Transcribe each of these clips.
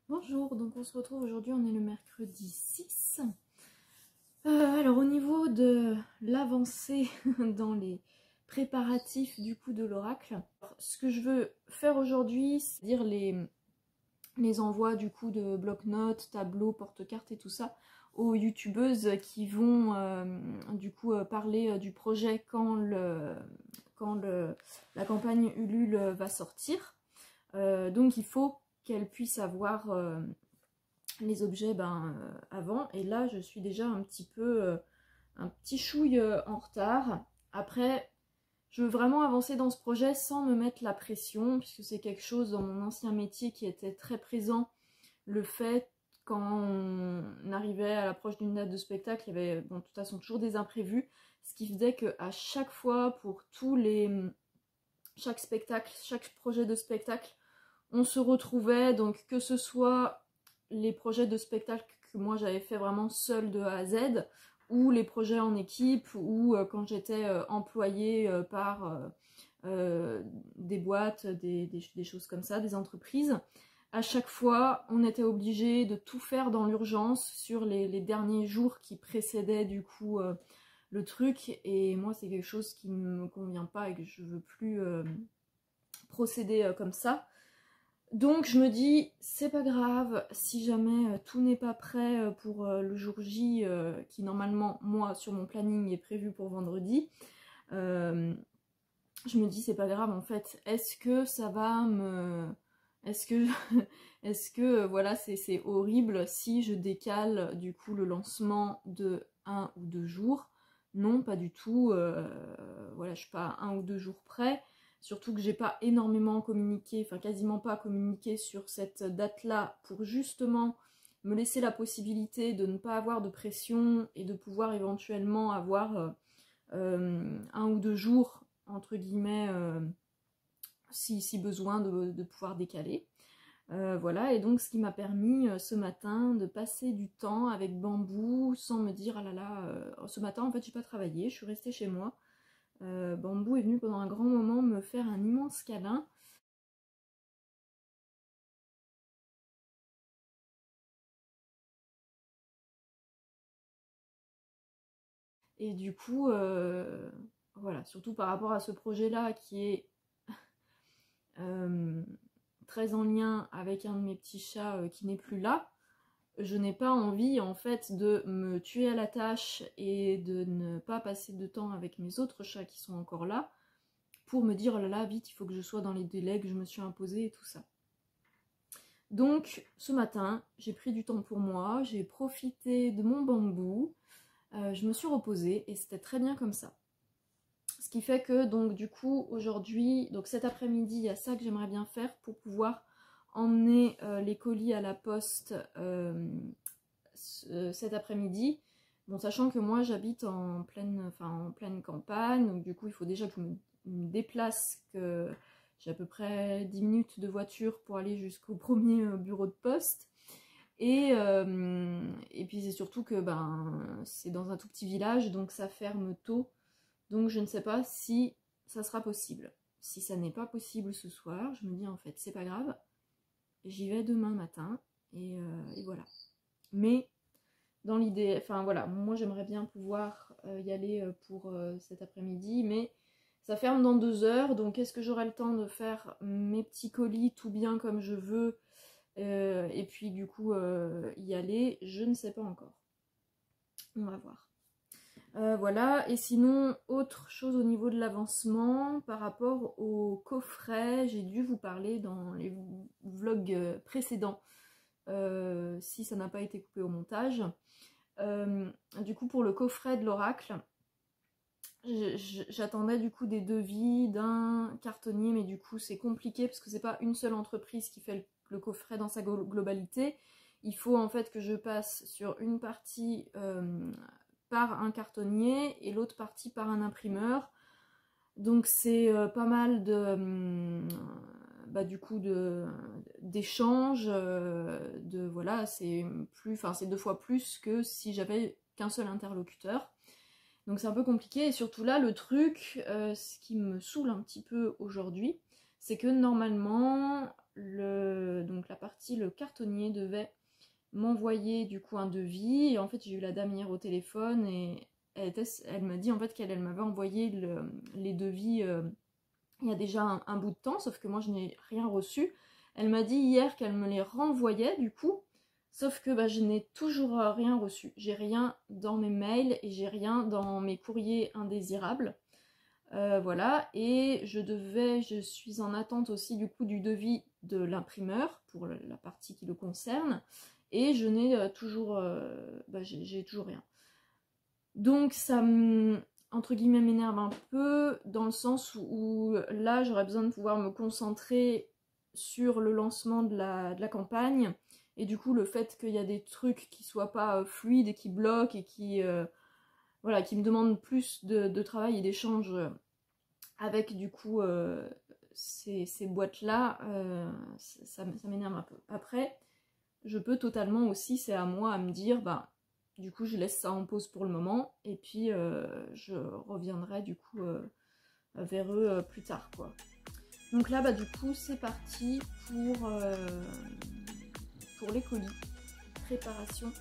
Bonjour, donc on se retrouve aujourd'hui, on est le mercredi 6. Alors au niveau de l'avancée dans les préparatifs du coup de l'oracle, ce que je veux faire aujourd'hui, c'est dire les envois du coup de bloc-notes, tableaux, porte-cartes et tout ça aux youtubeuses qui vont du coup parler du projet quand la campagne Ulule va sortir. Donc il faut qu'elles puissent avoir les objets avant, et là je suis déjà un petit chouille en retard. Après, je veux vraiment avancer dans ce projet sans me mettre la pression, puisque c'est quelque chose dans mon ancien métier qui était très présent. Le fait, quand on arrivait à l'approche d'une date de spectacle, il y avait de toute façon toujours des imprévus, ce qui faisait qu'à chaque fois, pour chaque spectacle, chaque projet de spectacle, on se retrouvait, donc que ce soit les projets de spectacle que moi j'avais fait vraiment seule de A à Z, ou les projets en équipe, ou quand j'étais employée par des boîtes, des choses comme ça, des entreprises. À chaque fois, on était obligé de tout faire dans l'urgence sur les derniers jours qui précédaient du coup le truc, et moi c'est quelque chose qui ne me convient pas et que je veux plus procéder comme ça. Donc je me dis, c'est pas grave, si jamais tout n'est pas prêt pour le jour J, qui normalement, moi, sur mon planning, est prévu pour vendredi, je me dis, c'est pas grave, en fait, est-ce que ça va me... Est-ce que, est-ce que voilà, c'est horrible si je décale du coup le lancement de 1 ou 2 jours? Non, pas du tout, voilà, je suis pas à 1 ou 2 jours près. Surtout que j'ai pas énormément communiqué, enfin quasiment pas communiqué sur cette date-là pour justement me laisser la possibilité de ne pas avoir de pression et de pouvoir éventuellement avoir 1 ou 2 jours, entre guillemets, si besoin de pouvoir décaler. Voilà, et donc ce qui m'a permis ce matin de passer du temps avec Bambou sans me dire ah là là, ce matin en fait j'ai pas travaillé, je suis restée chez moi. Bambou est venu pendant un grand moment me faire un immense câlin. Et du coup, voilà, surtout par rapport à ce projet-là qui est très en lien avec un de mes petits chats qui n'est plus là, je n'ai pas envie en fait de me tuer à la tâche et de ne pas passer de temps avec mes autres chats qui sont encore là pour me dire oh là là, vite, il faut que je sois dans les délais que je me suis imposés et tout ça. Donc ce matin, j'ai pris du temps pour moi, j'ai profité de mon Bambou, je me suis reposée et c'était très bien comme ça. Ce qui fait que donc du coup aujourd'hui, donc cet après-midi, il y a ça que j'aimerais bien faire pour pouvoir emmener les colis à la poste cet après-midi. Bon, sachant que moi j'habite en pleine campagne, donc du coup il faut déjà que je me déplace, que j'ai à peu près 10 minutes de voiture pour aller jusqu'au premier bureau de poste. Et puis c'est surtout que c'est dans un tout petit village, donc ça ferme tôt. Donc je ne sais pas si ça sera possible. Si ça n'est pas possible ce soir, je me dis en fait c'est pas grave, j'y vais demain matin et voilà. Mais dans l'idée, enfin voilà, moi j'aimerais bien pouvoir y aller pour cet après-midi, mais ça ferme dans 2 heures, donc est-ce que j'aurai le temps de faire mes petits colis tout bien comme je veux et puis du coup y aller? Je ne sais pas encore. On va voir. Voilà, et sinon, autre chose au niveau de l'avancement, par rapport au coffret, j'ai dû vous parler dans les vlogs précédents, si ça n'a pas été coupé au montage. Du coup, pour le coffret de l'oracle, j'attendais du coup des devis d'un cartonnier, mais du coup c'est compliqué parce que c'est pas une seule entreprise qui fait le coffret dans sa globalité. Il faut en fait que je passe sur une partie par un cartonnier et l'autre partie par un imprimeur. Donc c'est pas mal de du coup d'échanges, voilà, c'est 2 fois plus que si j'avais qu'un seul interlocuteur. Donc c'est un peu compliqué, et surtout là le truc, ce qui me saoule un petit peu aujourd'hui, c'est que normalement donc la partie, le cartonnier devait m'envoyer du coup un devis. Et en fait, j'ai eu la dame hier au téléphone et elle m'a dit en fait qu'elle m'avait envoyé les devis il y a déjà un bout de temps, sauf que moi je n'ai rien reçu. Elle m'a dit hier qu'elle me les renvoyait du coup, sauf que bah, je n'ai toujours rien reçu. J'ai rien dans mes mails et j'ai rien dans mes courriers indésirables. Voilà, et je suis en attente aussi du coup du devis de l'imprimeur pour la partie qui le concerne, et je n'ai toujours, bah, j'ai toujours rien. Donc ça entre guillemets m'énerve un peu, dans le sens où là j'aurais besoin de pouvoir me concentrer sur le lancement de la campagne, et du coup le fait qu'il y a des trucs qui soient pas fluides et qui bloquent et qui, voilà, qui me demandent plus de travail et d'échange avec du coup ces boîtes-là, ça m'énerve un peu. Après, je peux totalement aussi, c'est à moi à me dire, bah, du coup je laisse ça en pause pour le moment, et puis je reviendrai du coup vers eux plus tard, quoi. Donc là, bah du coup, c'est parti pour les colis. Préparation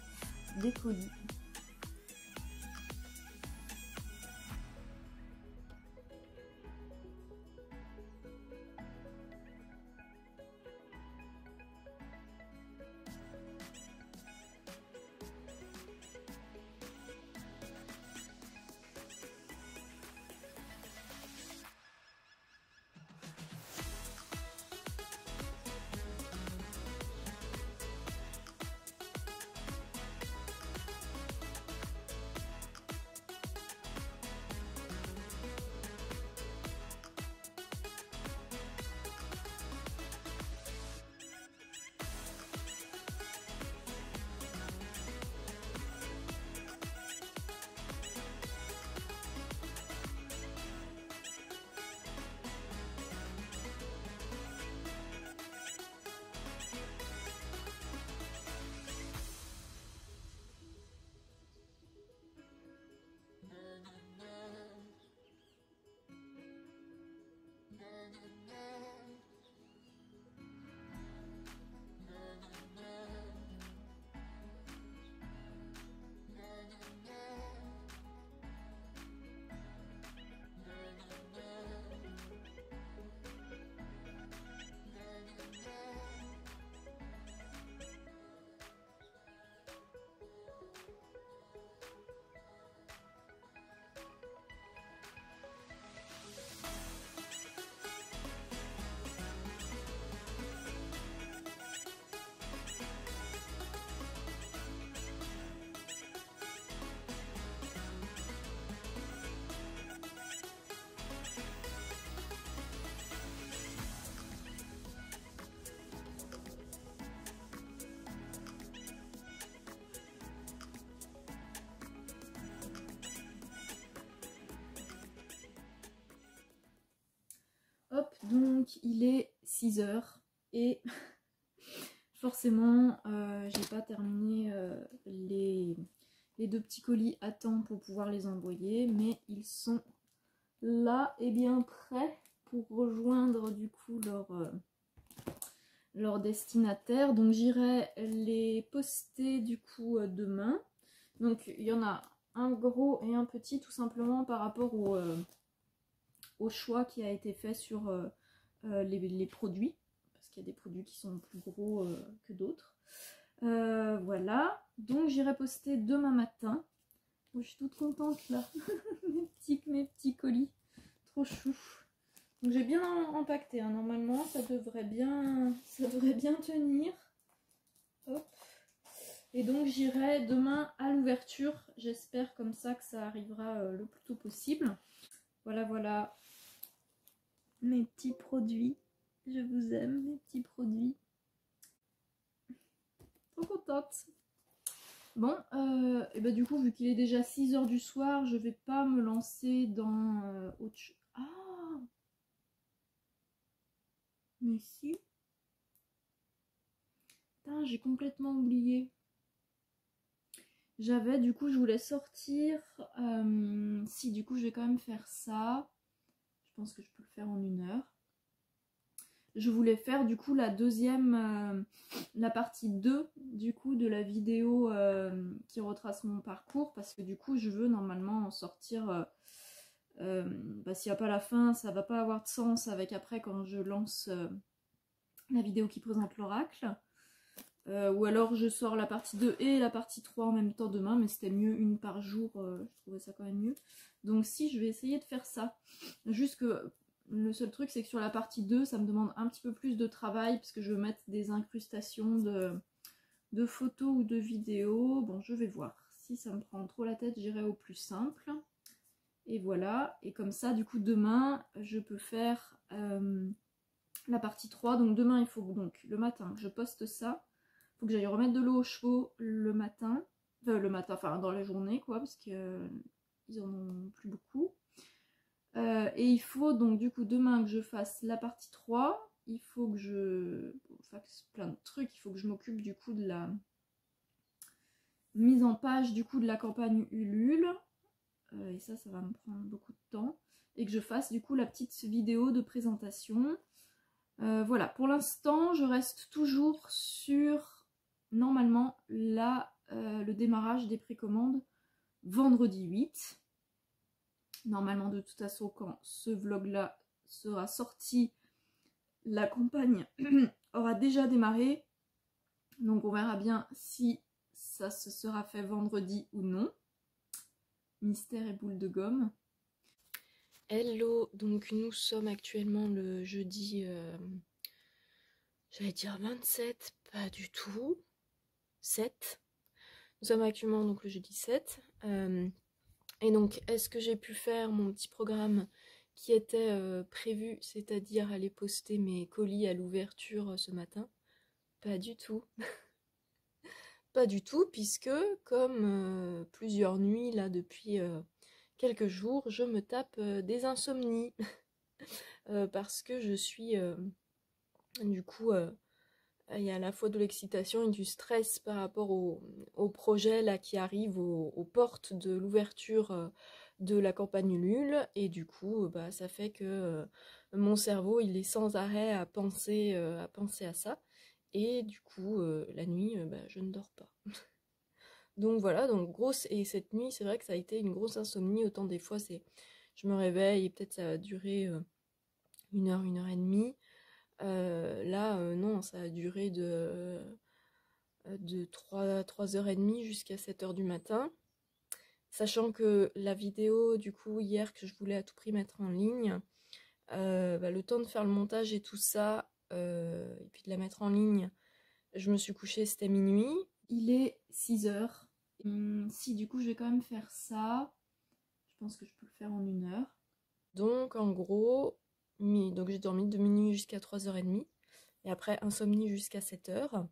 des colis. Hop, donc il est 6 h et forcément j'ai pas terminé les 2 petits colis à temps pour pouvoir les envoyer, mais ils sont là et bien prêts pour rejoindre du coup leur destinataire. Donc j'irai les poster du coup demain. Donc il y en a un gros et un petit, tout simplement par rapport au choix qui a été fait sur les produits, parce qu'il y a des produits qui sont plus gros que d'autres. Voilà, donc j'irai poster demain matin. Oh, je suis toute contente là. mes petits colis, trop chou. Donc j'ai bien empaqueté, hein. Normalement ça devrait bien tenir. Hop. Et donc j'irai demain à l'ouverture, j'espère comme ça que ça arrivera le plus tôt possible. Voilà, voilà mes petits produits. Je vous aime, mes petits produits. Trop contente. Bon, et bah du coup, vu qu'il est déjà 6 h du soir, je vais pas me lancer dans autre chose. Ah, mais si. Putain, j'ai complètement oublié. J'avais, du coup, je voulais sortir. Si, du coup, je vais quand même faire ça. Je pense que je peux le faire en 1 heure. je voulais faire du coup la deuxième, la partie 2 du coup de la vidéo qui retrace mon parcours, parce que du coup je veux normalement en sortir, s'il n'y a pas la fin, ça va pas avoir de sens avec après quand je lance la vidéo qui présente l'oracle. Ou alors je sors la partie 2 et la partie 3 en même temps demain, mais c'était mieux une par jour, je trouvais ça quand même mieux. Donc si, je vais essayer de faire ça. Juste que le seul truc, c'est que sur la partie 2, ça me demande un petit peu plus de travail, parce que je veux mettre des incrustations de photos ou de vidéos. Bon, je vais voir. Si ça me prend trop la tête, j'irai au plus simple. Et voilà. Et comme ça, du coup, demain, je peux faire la partie 3. Donc demain, il faut donc le matin que je poste ça. Il faut que j'aille remettre de l'eau aux chevaux le matin. Enfin dans la journée, quoi, parce que ils en ont plus beaucoup. Et il faut donc du coup demain que je fasse la partie 3. Il faut que je fasse plein de trucs. Il faut que je m'occupe du coup de la mise en page du coup de la campagne Ulule. Et ça va me prendre beaucoup de temps. Et que je fasse du coup la petite vidéo de présentation. Voilà, pour l'instant, je reste toujours sur, normalement, là, le démarrage des précommandes vendredi 8. Normalement, de toute façon, quand ce vlog-là sera sorti, la campagne aura déjà démarré. Donc, on verra bien si ça se sera fait vendredi ou non. Mystère et boule de gomme. Hello, donc nous sommes actuellement le jeudi, j'allais dire 27, pas du tout, 7. Nous sommes actuellement donc le jeudi 7. Et donc, est-ce que j'ai pu faire mon petit programme qui était prévu, c'est-à-dire aller poster mes colis à l'ouverture ce matin? Pas du tout. Pas du tout, puisque comme plusieurs nuits là depuis quelques jours, je me tape des insomnies. Parce que je suis du coup il y a à la fois de l'excitation et du stress par rapport au projet là qui arrive aux portes de l'ouverture de la campagne Ulule, et du coup ça fait que mon cerveau il est sans arrêt à penser à ça, et du coup la nuit je ne dors pas. Donc voilà, donc grosse, et cette nuit c'est vrai que ça a été une grosse insomnie. Autant des fois c'est je me réveille et peut-être ça a duré 1 heure et demie. Là, non, ça a duré de 3h30 jusqu'à 7h du matin. Sachant que la vidéo, du coup, hier, que je voulais à tout prix mettre en ligne, le temps de faire le montage et tout ça, et puis de la mettre en ligne, je me suis couchée, c'était minuit. Il est 6h. Si, du coup, je vais quand même faire ça. Je pense que je peux le faire en 1 heure. Donc, en gros, donc j'ai dormi de minuit jusqu'à 3h30. Et après, insomnie jusqu'à 7h.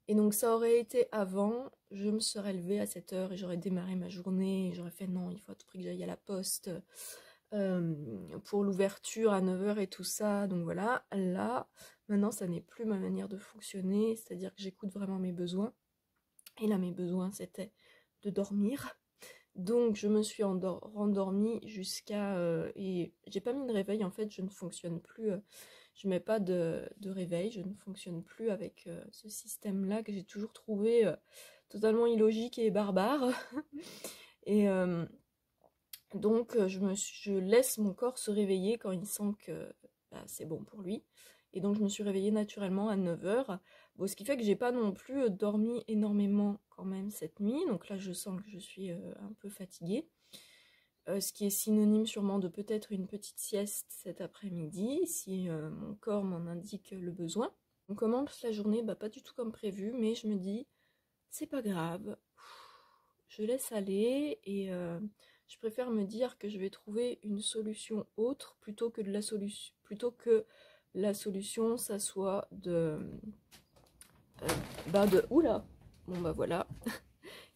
Et donc, ça aurait été avant, je me serais levée à 7h et j'aurais démarré ma journée. Et j'aurais fait non, il faut à tout prix que j'aille à la poste pour l'ouverture à 9h et tout ça. Donc voilà, là, maintenant, ça n'est plus ma manière de fonctionner. C'est-à-dire que j'écoute vraiment mes besoins. Et là, mes besoins, c'était de dormir. Donc je me suis rendormie jusqu'à... et j'ai pas mis de réveil, en fait, je ne fonctionne plus, je mets pas de réveil, je ne fonctionne plus avec ce système-là que j'ai toujours trouvé totalement illogique et barbare. Et donc je laisse mon corps se réveiller quand il sent que c'est bon pour lui. Et donc je me suis réveillée naturellement à 9h. Bon, ce qui fait que j'ai pas non plus dormi énormément quand même cette nuit. Donc là je sens que je suis un peu fatiguée. Ce qui est synonyme sûrement de peut-être une petite sieste cet après-midi, si mon corps m'en indique le besoin. On commence la journée, pas du tout comme prévu, mais je me dis, c'est pas grave, je laisse aller, et je préfère me dire que je vais trouver une solution autre plutôt que la solution, ça soit oula, bon voilà.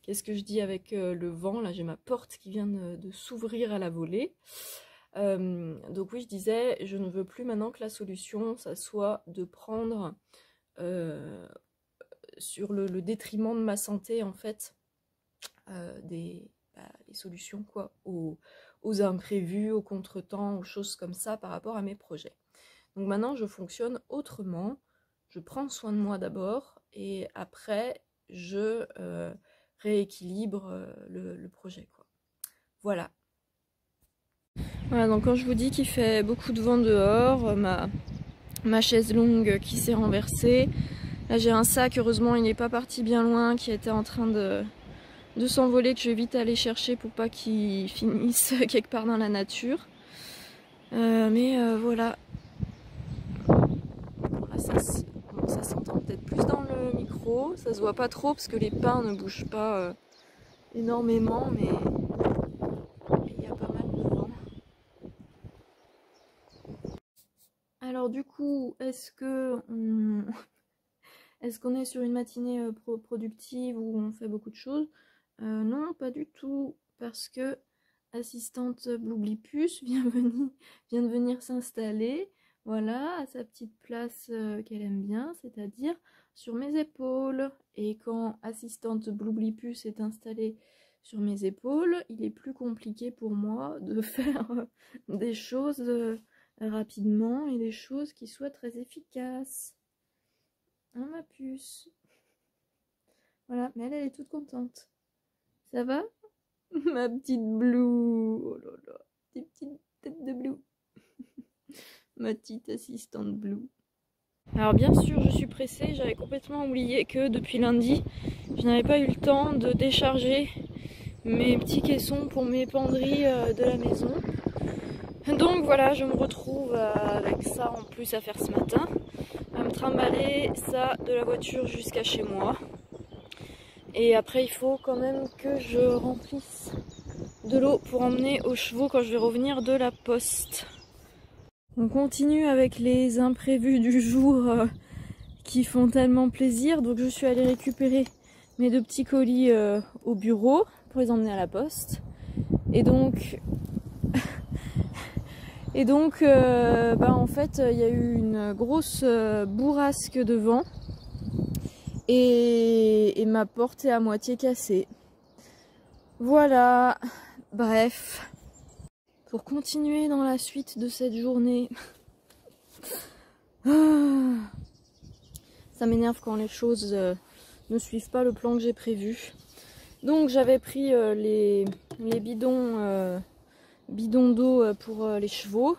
Qu'est-ce que je dis avec le vent? Là, j'ai ma porte qui vient de s'ouvrir à la volée. Donc oui, je disais, je ne veux plus maintenant que la solution, ça soit de prendre sur le détriment de ma santé, en fait, les solutions quoi, aux imprévus, aux contretemps, aux choses comme ça par rapport à mes projets. Donc maintenant je fonctionne autrement, je prends soin de moi d'abord et après je rééquilibre le projet, quoi. Voilà. Voilà, donc quand je vous dis qu'il fait beaucoup de vent dehors, ma chaise longue qui s'est renversée. Là j'ai un sac, heureusement il n'est pas parti bien loin, qui était en train de s'envoler, que je vais vite aller chercher pour pas qu'il finisse quelque part dans la nature. Voilà. Voilà, ça s'entend peut-être plus dans le micro, ça se voit pas trop parce que les pins ne bougent pas énormément, mais il y a pas mal de vent. Alors du coup, est-ce qu'on est sur une matinée productive où on fait beaucoup de choses? Non, pas du tout, parce que assistante Bloublipus vient de venir s'installer, voilà, à sa petite place qu'elle aime bien, c'est-à-dire sur mes épaules. Et quand assistante Bloublipus est installée sur mes épaules, il est plus compliqué pour moi de faire des choses rapidement et des choses qui soient très efficaces. Hein, ma puce? Voilà, mais elle est toute contente. Ça va? Ma petite Blue. Oh là là, des petites têtes de Blue. Ma petite assistante Blue. Alors bien sûr, je suis pressée, j'avais complètement oublié que depuis lundi, je n'avais pas eu le temps de décharger mes petits caissons pour mes penderies de la maison. Donc voilà, je me retrouve avec ça en plus à faire ce matin, à me trimballer ça de la voiture jusqu'à chez moi. Et après, il faut quand même que je remplisse de l'eau pour emmener aux chevaux quand je vais revenir de la poste. On continue avec les imprévus du jour qui font tellement plaisir. Donc je suis allée récupérer mes 2 petits colis au bureau pour les emmener à la poste. Et donc en fait il y a eu une grosse bourrasque de vent et ma porte est à moitié cassée. Voilà, bref. Pour continuer dans la suite de cette journée, ça m'énerve quand les choses ne suivent pas le plan que j'ai prévu. Donc j'avais pris les bidons d'eau pour les chevaux.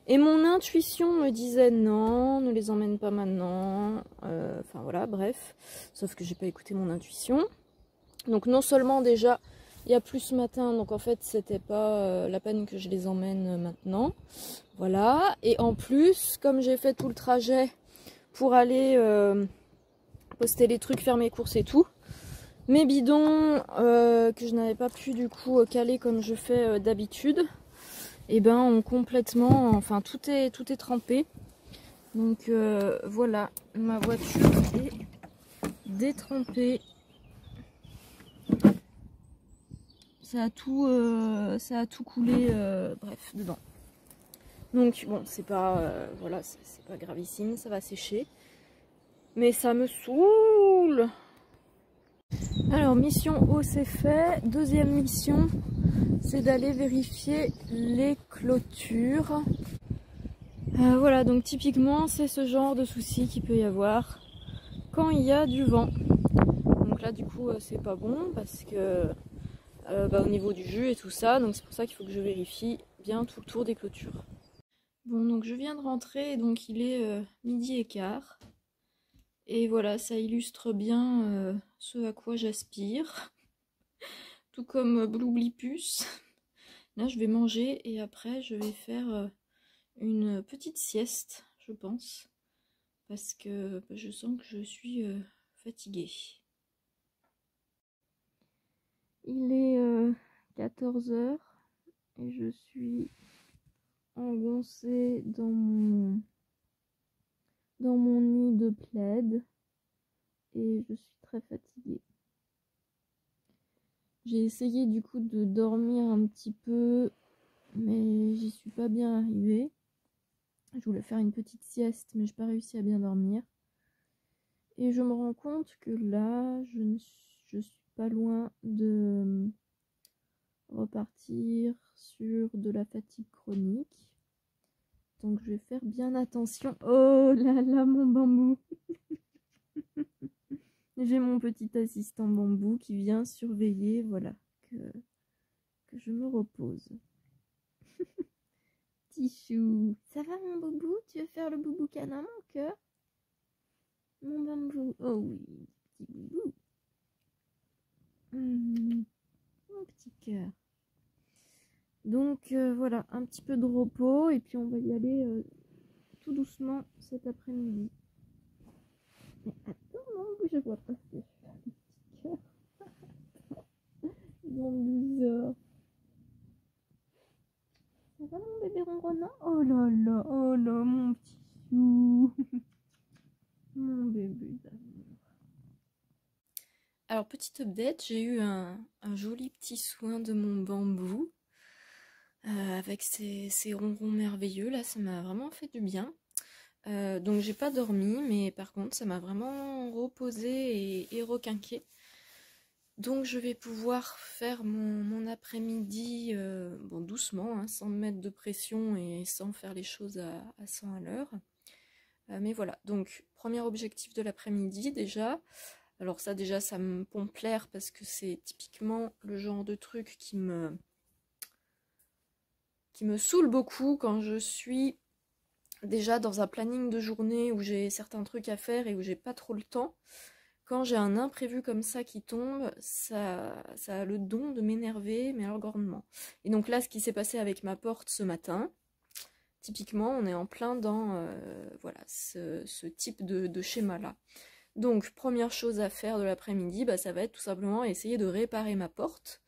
Et mon intuition me disait non, ne les emmène pas maintenant. Enfin voilà, bref. Sauf que j'ai pas écouté mon intuition. Donc non seulement déjà il y a plus ce matin, donc en fait c'était pas la peine que je les emmène maintenant. Voilà. Et en plus, comme j'ai fait tout le trajet pour aller poster les trucs, faire mes courses et tout, mes bidons que je n'avais pas pu du coup caler comme je fais d'habitude, et ben ont complètement, enfin tout est trempé. Donc voilà, ma voiture est détrempée. Ça a tout coulé, bref, dedans. Donc bon, c'est pas voilà, c'est pas gravissime, ça va sécher. Mais ça me saoule. Alors mission eau c'est fait. Deuxième mission, c'est d'aller vérifier les clôtures. Voilà, donc typiquement c'est ce genre de souci qu'il peut y avoir quand il y a du vent. Donc là du coup c'est pas bon parce que au niveau du jus et tout ça, donc c'est pour ça qu'il faut que je vérifie bien tout le tour des clôtures. Bon, donc je viens de rentrer, donc il est 12h15. Et voilà, ça illustre bien ce à quoi j'aspire. Tout comme Bloublipus. Là, je vais manger et après, je vais faire une petite sieste, je pense. Parce que je sens que je suis fatiguée. Il est 14h et je suis engoncée dans mon nid de plaid et je suis très fatiguée. J'ai essayé du coup de dormir un petit peu, mais j'y suis pas bien arrivée. Je voulais faire une petite sieste, mais j'ai pas réussi à bien dormir. Et je me rends compte que là, je suis pas loin de repartir sur de la fatigue chronique. donc je vais faire bien attention. Oh là là, mon bambou. J'ai mon petit assistant bambou qui vient surveiller, voilà, que je me repose. Tichou, ça va mon boubou? Tu veux faire le boubou canin, mon cœur? Mon bambou, oh oui, petit boubou. Mon petit cœur. Donc voilà, un petit peu de repos et puis on va y aller tout doucement cet après-midi. Mais attends, non, je vois pas ce que je fais, mon petit cœur. Mon bizarre. Ça va mon bébé ronronnant? Oh là, mon petit chou. Mon bébé d'amour. Alors, petite update, j'ai eu un joli petit soin de mon bambou. Avec ces ronrons merveilleux, là, ça m'a vraiment fait du bien. Donc, j'ai pas dormi, mais par contre, ça m'a vraiment reposé et requinqué. Donc, je vais pouvoir faire mon après-midi bon, doucement, hein, sans me mettre de pression et sans faire les choses à 100 à l'heure. Mais voilà, donc, premier objectif de l'après-midi déjà. Alors ça déjà ça me pompe l'air parce que c'est typiquement le genre de truc qui me saoule beaucoup quand je suis déjà dans un planning de journée où j'ai certains trucs à faire et où j'ai pas trop le temps. Quand j'ai un imprévu comme ça qui tombe, ça a le don de m'énerver, mais alors grandement. Et donc là, ce qui s'est passé avec ma porte ce matin, typiquement, on est en plein dans voilà, ce type de schéma-là. Donc, première chose à faire de l'après-midi, bah, ça va être tout simplement essayer de réparer ma porte.